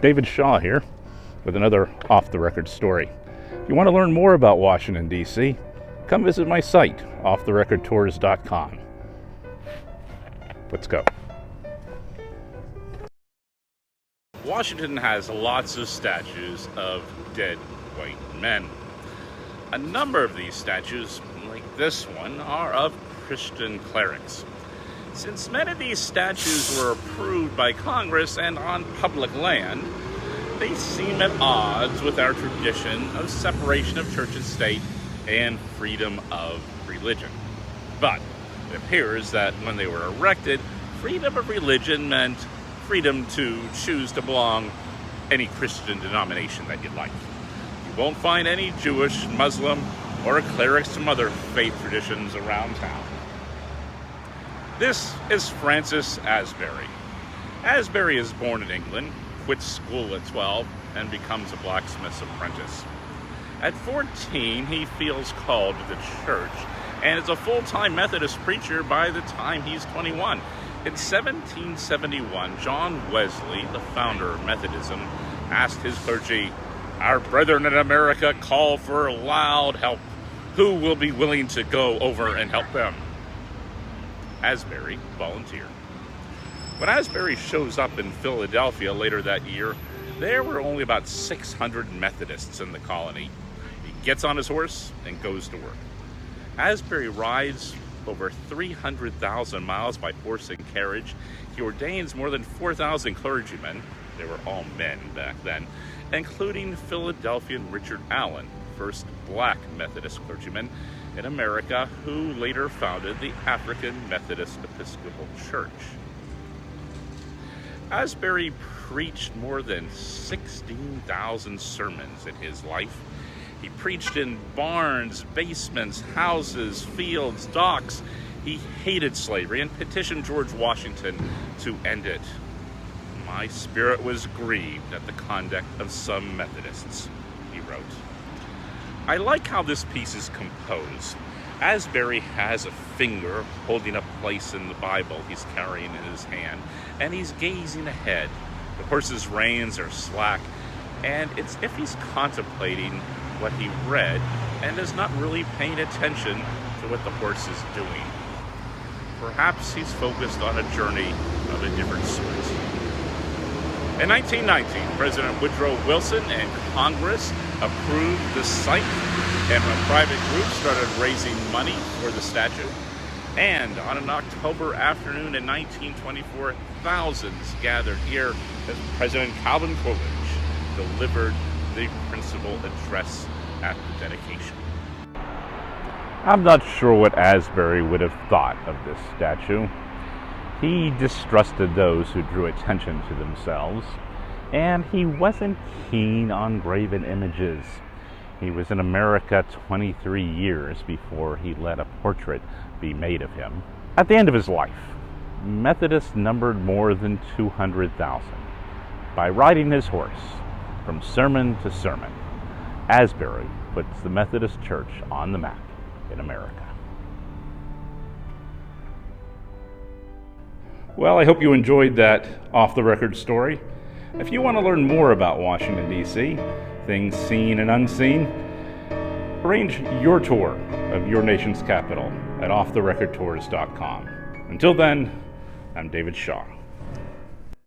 David Shaw here with another off-the-record story. If you want to learn more about Washington, D.C., come visit my site, offtherecordtours.com. Let's go. Washington has lots of statues of dead white men. A number of these statues, like this one, are of Christian clerics. Since many of these statues were approved by Congress and on public land, they seem at odds with our tradition of separation of church and state and freedom of religion. But it appears that when they were erected, freedom of religion meant freedom to choose to belong any Christian denomination that you'd like. You won't find any Jewish, Muslim, or clerics from other faith traditions around town. This is Francis Asbury. Asbury is born in England, quits school at 12, and becomes a blacksmith's apprentice. At 14, he feels called to the church and is a full-time Methodist preacher by the time he's 21. In 1771, John Wesley, the founder of Methodism, asked his clergy, "Our brethren in America call for loud help. Who will be willing to go over and help them?" Asbury volunteered. When Asbury shows up in Philadelphia later that year, there were only about 600 Methodists in the colony. He gets on his horse and goes to work. Asbury rides over 300,000 miles by horse and carriage. He ordains more than 4,000 clergymen. They were all men back then, including Philadelphian Richard Allen, first black Methodist clergyman in America, who later founded the African Methodist Episcopal Church. Asbury preached more than 16,000 sermons in his life. He preached in barns, basements, houses, fields, docks. He hated slavery and petitioned George Washington to end it. "My spirit was grieved at the conduct of some Methodists," he wrote. I like how this piece is composed. Asbury has a finger holding a place in the Bible he's carrying in his hand, and he's gazing ahead. The horse's reins are slack, and it's if he's contemplating what he read and is not really paying attention to what the horse is doing. Perhaps he's focused on a journey of a different sort. In 1919, President Woodrow Wilson and Congress approved the site, and a private group started raising money for the statue. And on an October afternoon in 1924, thousands gathered here as President Calvin Coolidge delivered the principal address at the dedication. I'm not sure what Asbury would have thought of this statue. He distrusted those who drew attention to themselves, and he wasn't keen on graven images. He was in America 23 years before he let a portrait be made of him. At the end of his life, Methodists numbered more than 200,000. By riding his horse from sermon to sermon, Asbury puts the Methodist Church on the map in America. Well, I hope you enjoyed that off-the-record story. If you want to learn more about Washington, D.C., things seen and unseen, arrange your tour of your nation's capital at offtherecordtours.com. Until then, I'm David Shaw.